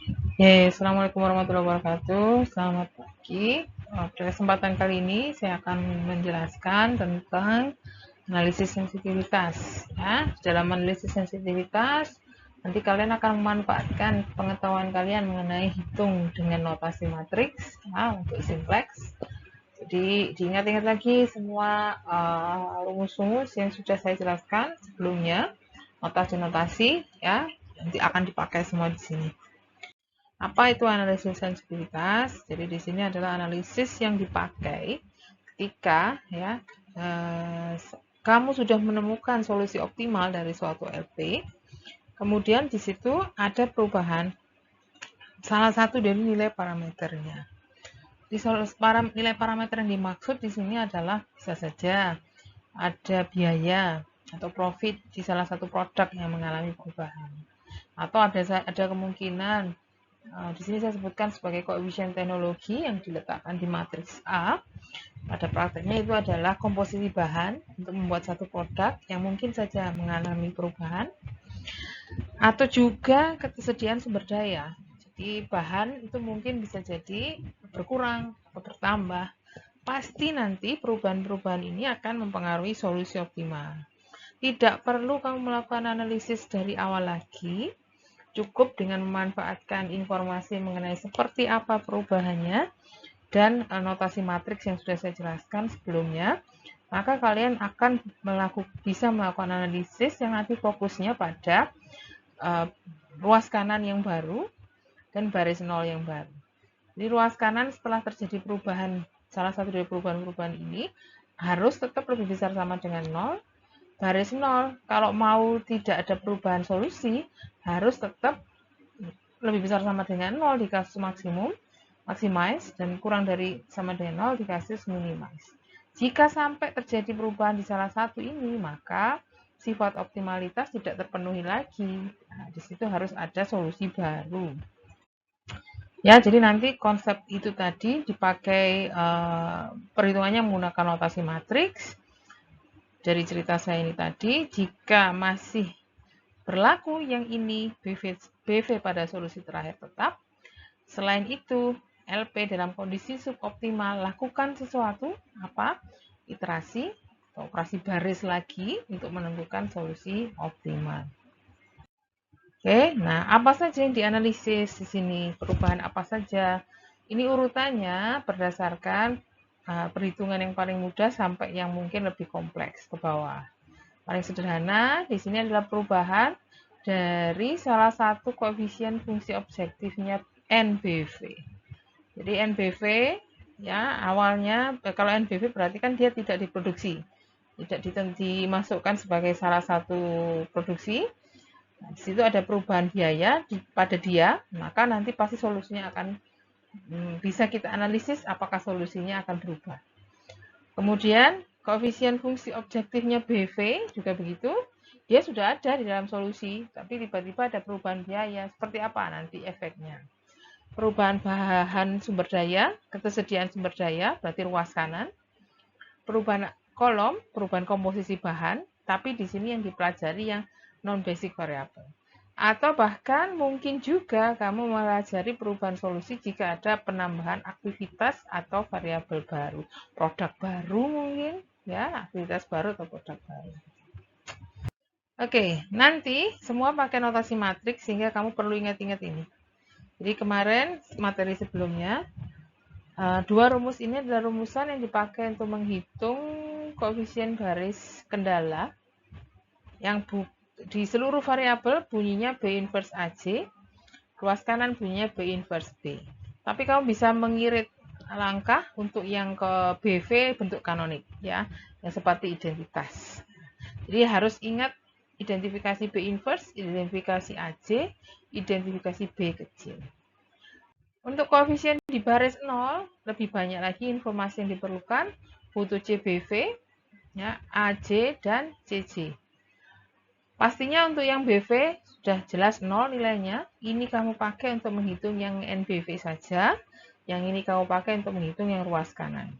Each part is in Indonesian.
Assalamualaikum warahmatullahi wabarakatuh. Selamat pagi. Pada kesempatan kali ini saya akan menjelaskan tentang analisis sensitivitas. Ya, dalam analisis sensitivitas, nanti kalian akan memanfaatkan pengetahuan kalian mengenai hitung dengan notasi matriks ya, untuk simplex. Jadi diingat-ingat lagi semua rumus-rumus yang sudah saya jelaskan sebelumnya, notasi-notasi ya, nanti akan dipakai semua di sini. Apa itu analisis sensitivitas? Jadi di sini adalah analisis yang dipakai ketika ya kamu sudah menemukan solusi optimal dari suatu LP. Kemudian di situ ada perubahan salah satu dari nilai parameternya. Di nilai parameter yang dimaksud di sini adalah bisa saja ada biaya atau profit di salah satu produk yang mengalami perubahan, atau ada kemungkinan di sini saya sebutkan sebagai koefisien teknologi yang diletakkan di matriks A. Pada prakteknya itu adalah komposisi bahan untuk membuat satu produk yang mungkin saja mengalami perubahan, atau juga ketersediaan sumber daya. Jadi bahan itu mungkin bisa jadi berkurang atau bertambah. Pasti nanti perubahan-perubahan ini akan mempengaruhi solusi optimal. Tidak perlu kamu melakukan analisis dari awal lagi, cukup dengan memanfaatkan informasi mengenai seperti apa perubahannya dan notasi matriks yang sudah saya jelaskan sebelumnya, maka kalian akan bisa melakukan analisis yang nanti fokusnya pada ruas kanan yang baru dan baris nol yang baru. Di ruas kanan setelah terjadi perubahan, salah satu dari perubahan-perubahan ini harus tetap lebih besar sama dengan 0. Baris 0, kalau mau tidak ada perubahan solusi, harus tetap lebih besar sama dengan 0 di kasus maksimum, maximize, dan kurang dari sama dengan 0 di kasus minimize. Jika sampai terjadi perubahan di salah satu ini, maka sifat optimalitas tidak terpenuhi lagi. Nah, di situ harus ada solusi baru. Ya, jadi nanti konsep itu tadi dipakai perhitungannya menggunakan notasi matriks. Dari cerita saya ini tadi, jika masih berlaku yang ini BV pada solusi terakhir tetap. Selain itu, LP dalam kondisi suboptimal lakukan sesuatu apa? Iterasi atau operasi baris lagi untuk menentukan solusi optimal. Oke, nah apa saja yang dianalisis di sini? Perubahan apa saja? Ini urutannya berdasarkan perhitungan yang paling mudah sampai yang mungkin lebih kompleks ke bawah. Paling sederhana di sini adalah perubahan dari salah satu koefisien fungsi objektifnya NBV. Jadi NBV ya awalnya kalau NBV berarti kan dia tidak diproduksi, tidak dimasukkan sebagai salah satu produksi. Nah, di situ ada perubahan biaya pada dia, maka nanti pasti solusinya akan bisa kita analisis apakah solusinya akan berubah. Kemudian koefisien fungsi objektifnya BV juga begitu, dia sudah ada di dalam solusi, tapi tiba-tiba ada perubahan biaya. Seperti apa nanti efeknya? Perubahan bahan sumber daya, ketersediaan sumber daya, berarti ruas kanan. Perubahan kolom, perubahan komposisi bahan, tapi di sini yang dipelajari yang non-basic variable. Atau bahkan mungkin juga kamu mempelajari perubahan solusi jika ada penambahan aktivitas atau variabel baru, produk baru mungkin, ya aktivitas baru atau produk baru. Oke, nanti semua pakai notasi matriks sehingga kamu perlu ingat-ingat ini. Jadi kemarin materi sebelumnya, dua rumus ini adalah rumusan yang dipakai untuk menghitung koefisien baris kendala yang di seluruh variabel bunyinya B inverse AC, ruas kanan bunyinya B inverse B. Tapi kamu bisa mengirit langkah untuk yang ke BV bentuk kanonik ya, yang seperti identitas. Jadi harus ingat identifikasi B inverse, identifikasi AC, identifikasi B kecil. Untuk koefisien di baris 0, lebih banyak lagi informasi yang diperlukan, butuh CBV, ya, AC, dan CC. Pastinya untuk yang BV sudah jelas 0 nilainya. Ini kamu pakai untuk menghitung yang NBV saja. Yang ini kamu pakai untuk menghitung yang ruas kanan.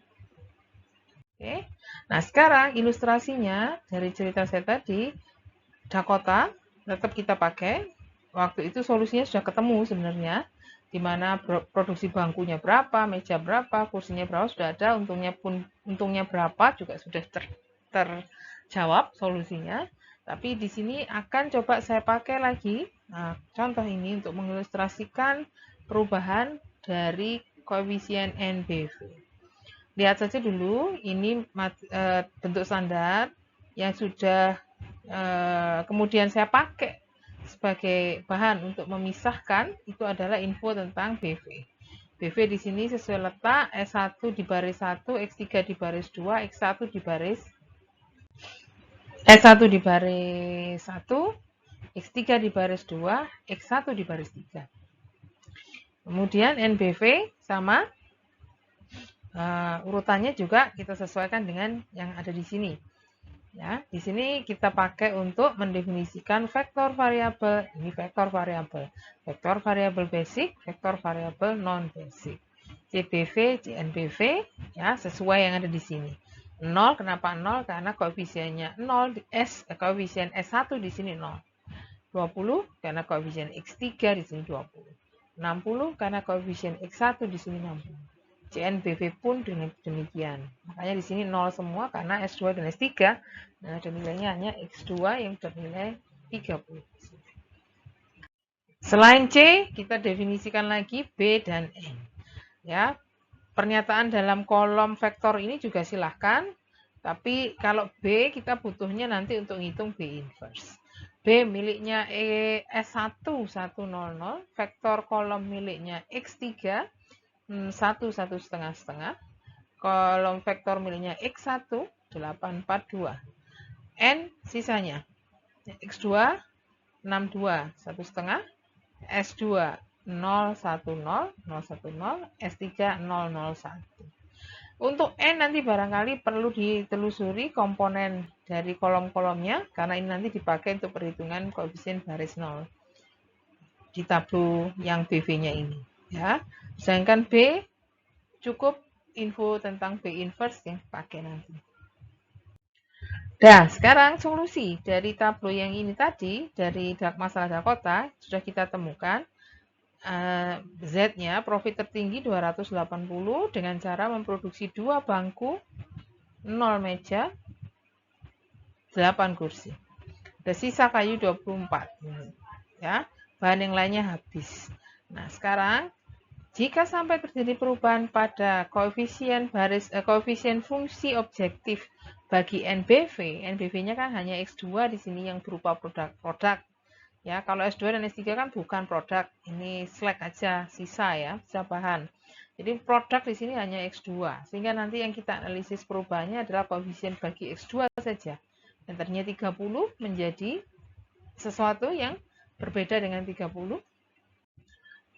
Oke. Nah, sekarang ilustrasinya dari cerita saya tadi, Dakota tetap kita pakai. Waktu itu solusinya sudah ketemu sebenarnya. di mana produksi bangkunya berapa, meja berapa, kursinya berapa sudah ada, untungnya berapa juga sudah terjawab solusinya. Tapi di sini akan coba saya pakai lagi. Nah, contoh ini untuk mengilustrasikan perubahan dari koefisien NBV. Lihat saja dulu, ini bentuk standar yang sudah kemudian saya pakai sebagai bahan untuk memisahkan, itu adalah info tentang BV. BV di sini sesuai letak S1 di baris 1, X3 di baris 2, X1 di baris S1 di baris 1, X3 di baris 2, X1 di baris 3. Kemudian NBV sama urutannya juga kita sesuaikan dengan yang ada di sini. Ya, di sini kita pakai untuk mendefinisikan vektor variabel. Ini vektor variabel basic, vektor variabel non basic. CBV, CNBV, ya sesuai yang ada di sini. 0, kenapa 0? Karena koefisiennya 0, koefisien S1 di sini 0. 20 karena koefisien X3 di sini 20. 60 karena koefisien X1 di sini 60. CNBV pun demikian. Makanya di sini 0 semua karena S2 dan S3. Nah, dan nilainya hanya X2 yang bernilai 30. Selain C, kita definisikan lagi B dan N. Ya, pernyataan dalam kolom vektor ini juga silahkan. Tapi kalau B kita butuhnya nanti untuk ngitung B inverse. B miliknya S1 100, vektor kolom miliknya X3 1 1,5, kolom vektor miliknya X1 842, N sisanya X2 62 1,5, S2 010 010, S3 001. Untuk N nanti barangkali perlu ditelusuri komponen dari kolom-kolomnya karena ini nanti dipakai untuk perhitungan koefisien baris 0 di tabel yang BV-nya ini, ya. Sedangkan B cukup info tentang B inverse yang pakai nanti. Nah, sekarang solusi dari tabel yang ini tadi, dari masalah Dakota, sudah kita temukan. Z-nya profit tertinggi 280 dengan cara memproduksi 2 bangku, 0 meja, 8 kursi. Ada sisa kayu 24. Ya, bahan yang lainnya habis. Nah, sekarang jika sampai terjadi perubahan pada koefisien fungsi objektif bagi NBV, NBV-nya kan hanya X2 di sini yang berupa produk. Ya, kalau S2 dan S3 kan bukan produk, ini slag aja, sisa ya, sisa bahan. Jadi produk di sini hanya X2, sehingga nanti yang kita analisis perubahannya adalah koefisien bagi X2 saja. Yang tadinya 30 menjadi sesuatu yang berbeda dengan 30,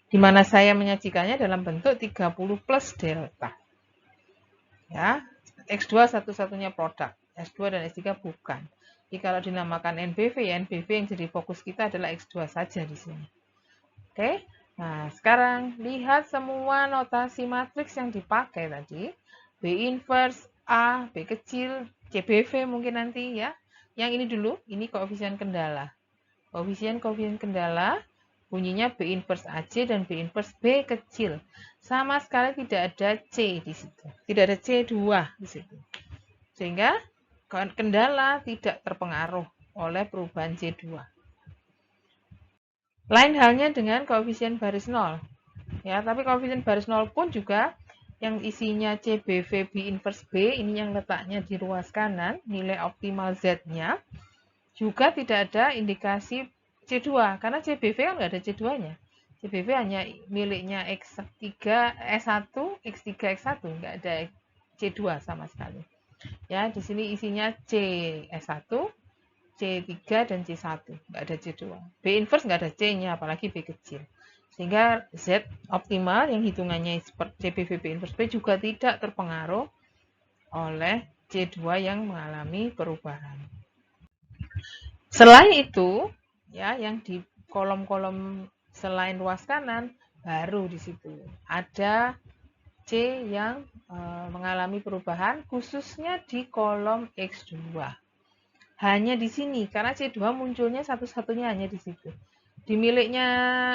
di mana saya menyajikannya dalam bentuk 30 plus delta. Ya, X2 satu-satunya produk, S2 dan S3 bukan. Jadi kalau dinamakan NBV, ya NBV yang jadi fokus kita adalah X2 saja di sini. Oke, nah sekarang lihat semua notasi matriks yang dipakai tadi. B inverse, A, B kecil, CBV mungkin nanti ya. Yang ini dulu, ini koefisien kendala. Koefisien kendala bunyinya B inverse AC dan B inverse B kecil. Sama sekali tidak ada C di situ. Tidak ada C2 di situ. Sehingga kendala tidak terpengaruh oleh perubahan C2. Lain halnya dengan koefisien baris 0. Ya, tapi koefisien baris 0 pun juga yang isinya CBV B inverse B, ini yang letaknya di ruas kanan, nilai optimal Z-nya, juga tidak ada indikasi C2, karena CBV kan nggak ada C2-nya. CBV hanya miliknya X3, S1, X3, X1, nggak ada C2 sama sekali. Ya, di sini isinya C1, C3 dan C1, nggak ada C2. B inverse nggak ada C-nya, apalagi B kecil. Sehingga Z optimal yang hitungannya seperti CBV B inverse B juga tidak terpengaruh oleh C2 yang mengalami perubahan. Selain itu, ya yang di kolom-kolom selain ruas kanan, baru di situ ada C yang mengalami perubahan khususnya di kolom X2. Hanya di sini, karena C2 munculnya satu-satunya hanya di situ. Di miliknya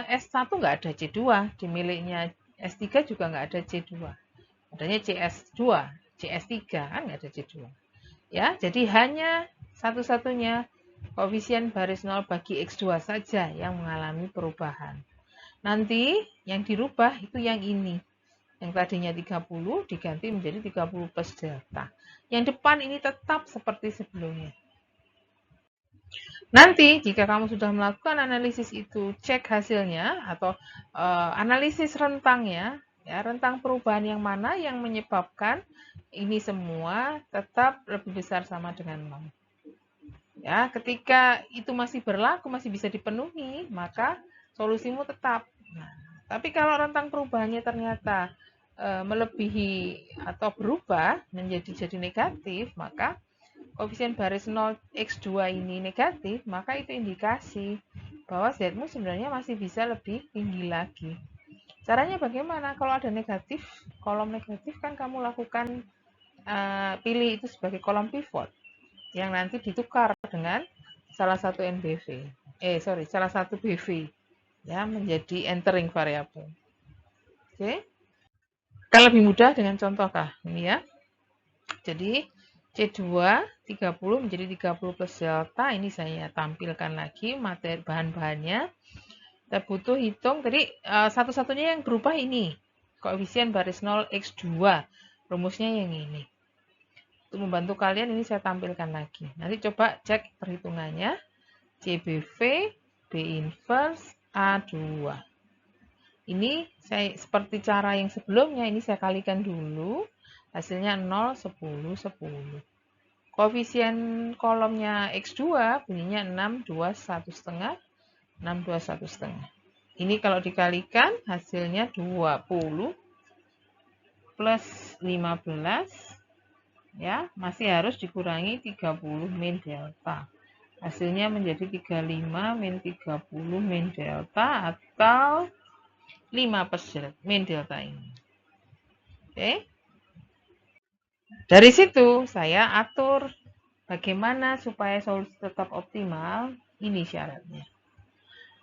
S1 nggak ada C2, di miliknya S3 juga nggak ada C2. Adanya CS2, CS3 kan nggak ada C2. Ya, jadi hanya satu-satunya koefisien baris 0 bagi X2 saja yang mengalami perubahan. Nanti yang dirubah itu yang ini. Yang tadinya 30 diganti menjadi 30 plus delta. Yang depan ini tetap seperti sebelumnya. Nanti jika kamu sudah melakukan analisis itu, cek hasilnya atau analisis rentangnya, ya, rentang perubahan yang mana yang menyebabkan ini semua tetap lebih besar sama dengan 0. Ya, ketika itu masih berlaku, masih bisa dipenuhi, maka solusimu tetap. Nah, tapi kalau rentang perubahannya ternyata melebihi atau berubah menjadi negatif, maka koefisien baris 0 X2 ini negatif, maka itu indikasi bahwa Z-mu sebenarnya masih bisa lebih tinggi lagi. Caranya bagaimana? Kalau ada negatif, kolom negatif kan kamu lakukan pilih itu sebagai kolom pivot yang nanti ditukar dengan salah satu NBV. Salah satu BV ya menjadi entering variable. Oke. Kan lebih mudah dengan contoh kah? Ini ya. Jadi C2 30 menjadi 30 plus delta. Ini saya tampilkan lagi materi bahan-bahannya. Kita butuh hitung tadi satu-satunya yang berubah ini. Koefisien baris 0 X2. Rumusnya yang ini. Untuk membantu kalian ini saya tampilkan lagi. Nanti coba cek perhitungannya. CBV, B inverse, A2. Ini saya seperti cara yang sebelumnya, ini saya kalikan dulu. Hasilnya 0, 10, 10. Koefisien kolomnya X2 bunyinya 6, 2, 1,5. 6, 2, 1,5. Ini kalau dikalikan hasilnya 20 plus 15. Ya, masih harus dikurangi 30 min delta. Hasilnya menjadi 35 min 30 min delta atau 5% min delta ini. Oke. Dari situ saya atur bagaimana supaya solusi tetap optimal. Ini syaratnya.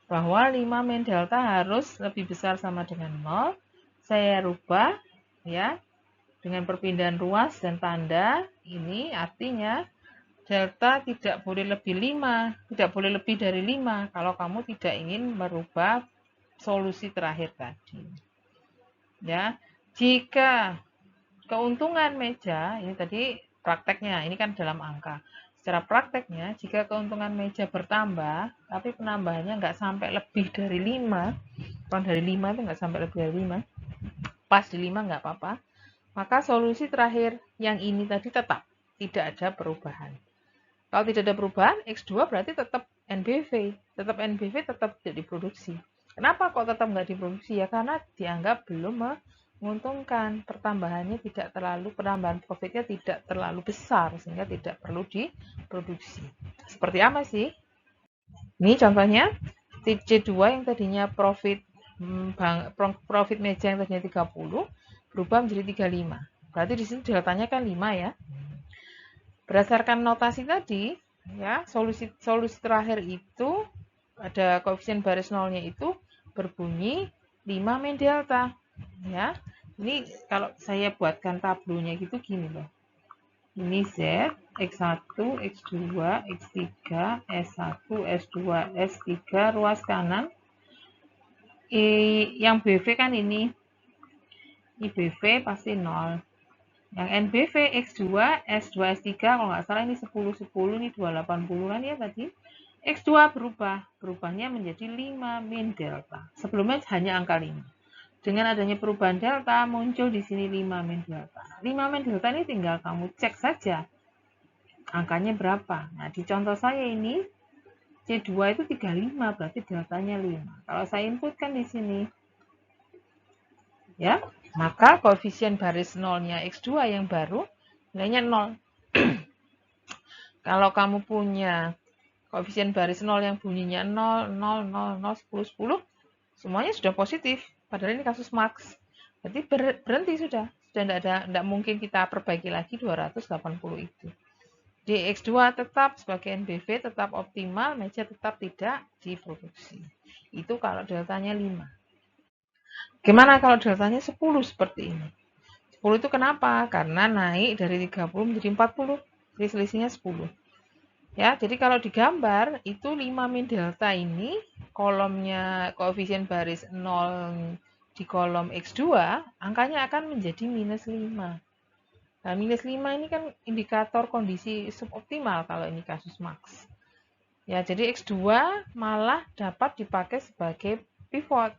Bahwa 5 min delta harus lebih besar sama dengan 0. Saya rubah ya dengan perpindahan ruas dan tanda. Ini artinya delta tidak boleh lebih 5, tidak boleh lebih dari 5 kalau kamu tidak ingin merubah solusi terakhir tadi. Ya, jika keuntungan meja, ini tadi prakteknya, ini kan dalam angka. Secara prakteknya, jika keuntungan meja bertambah, tapi penambahannya nggak sampai lebih dari 5, kalau dari 5 itu nggak sampai lebih dari 5, pas di 5 nggak apa-apa, maka solusi terakhir yang ini tadi tetap, tidak ada perubahan. Kalau tidak ada perubahan, X2 berarti tetap NBV, tetap tidak diproduksi. Kenapa kok tetap nggak diproduksi? Ya karena dianggap belum menguntungkan, penambahan profitnya tidak terlalu besar sehingga tidak perlu diproduksi. Seperti apa sih? Ini contohnya C2 yang tadinya profit meja yang tadinya 30 berubah menjadi 35. Berarti di sini deltanya kan 5 ya. Berdasarkan notasi tadi, ya, solusi terakhir itu ada koefisien baris nolnya itu berbunyi 5 min delta. Ya. Ini kalau saya buatkan tablonya gitu gini loh. Ini Z, X1, X2, X3, S1, S2, S3, ruas kanan. Yang BV kan ini. Ini BV pasti 0. Yang NBV X2, S2, S3, kalau nggak salah ini 10, 10, ini 280 kan ya tadi. X2 berubahnya menjadi 5 min delta. Sebelumnya hanya angka 5. Dengan adanya perubahan delta, muncul di sini 5 min delta. 5 min delta ini tinggal kamu cek saja. Angkanya berapa? Nah, di contoh saya ini, C2 itu 35, berarti deltanya 5. Kalau saya inputkan di sini, ya, maka koefisien baris nolnya X2 yang baru nilainya 0. Kalau kamu punya koefisien baris 0 yang bunyinya 0, 0, 0, 0, 10, 10, semuanya sudah positif. Padahal ini kasus Marx. Berarti berhenti sudah. Sudah tidak mungkin kita perbaiki lagi 280 itu. Di X2 tetap sebagai NBV, tetap optimal, meja tetap tidak diproduksi. Itu kalau deltanya 5. Gimana kalau deltanya 10 seperti ini? 10 itu kenapa? Karena naik dari 30 menjadi 40. Jadi selisihnya 10. Ya, jadi kalau digambar itu 5 min delta ini kolomnya koefisien baris 0 di kolom X2 angkanya akan menjadi minus 5. Nah, minus 5 ini kan indikator kondisi suboptimal kalau ini kasus max. Ya, jadi X2 malah dapat dipakai sebagai pivot,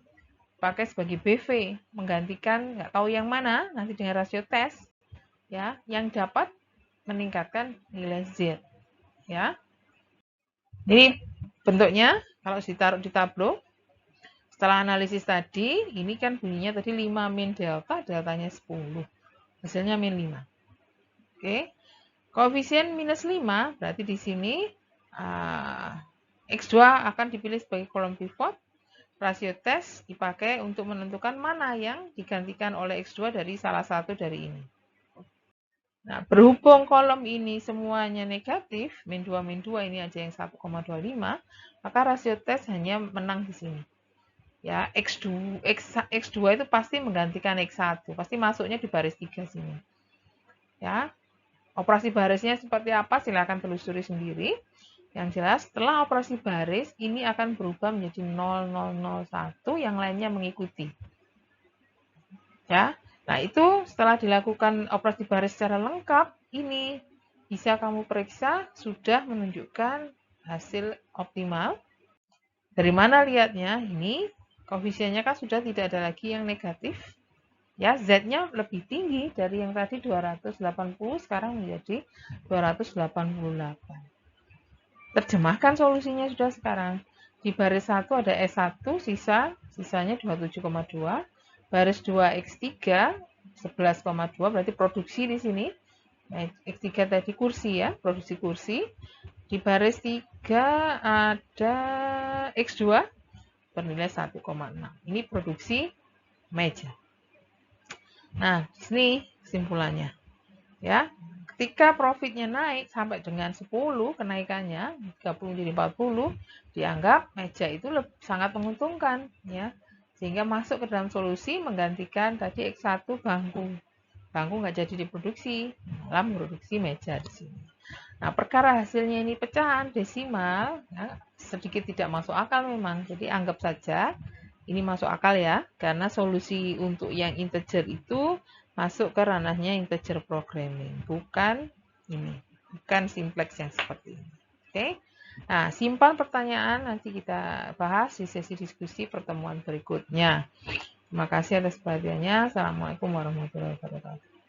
pakai sebagai BV, menggantikan nggak tahu yang mana nanti dengan rasio tes, ya, yang dapat meningkatkan nilai Z, ya. Jadi bentuknya kalau ditaruh di tablo, setelah analisis tadi, ini kan bunyinya tadi 5 min delta, deltanya 10. Hasilnya min 5. Oke. Koefisien minus 5 berarti di sini X2 akan dipilih sebagai kolom pivot. Rasio tes dipakai untuk menentukan mana yang digantikan oleh X2 dari salah satu dari ini. Nah, berhubung kolom ini semuanya negatif, min 2 ini aja yang 1,25, maka rasio tes hanya menang di sini. Ya, X2 itu pasti menggantikan X1, pasti masuknya di baris 3 sini. Ya, operasi barisnya seperti apa silakan telusuri sendiri. Yang jelas setelah operasi baris ini akan berubah menjadi 0001, yang lainnya mengikuti. Ya. Nah, itu setelah dilakukan operasi baris secara lengkap, ini bisa kamu periksa sudah menunjukkan hasil optimal. Dari mana lihatnya? Ini koefisiennya kan sudah tidak ada lagi yang negatif. Ya, Z-nya lebih tinggi dari yang tadi 280, sekarang menjadi 288. Terjemahkan solusinya sudah sekarang. Di baris 1 ada S1, sisanya 27,2. Baris 2 X3, 11,2, berarti produksi di sini. Nah, X3 tadi kursi ya, produksi kursi. Di baris 3 ada X2, bernilai 1,6. Ini produksi meja. Nah, di sini kesimpulannya. Ya, ketika profitnya naik sampai dengan 10 kenaikannya, 30 jadi 40, dianggap meja itu sangat menguntungkan ya. Sehingga masuk ke dalam solusi menggantikan tadi X1 bangku. Bangku nggak jadi diproduksi, malah memproduksi meja di sini. Nah, perkara hasilnya ini pecahan desimal, ya, sedikit tidak masuk akal memang. Jadi anggap saja ini masuk akal ya, karena solusi untuk yang integer itu masuk ke ranahnya integer programming, bukan ini, bukan simplex yang seperti ini. Oke. Nah, simpan pertanyaan nanti kita bahas di sesi diskusi pertemuan berikutnya. Terima kasih atas perhatiannya. Assalamualaikum warahmatullahi wabarakatuh.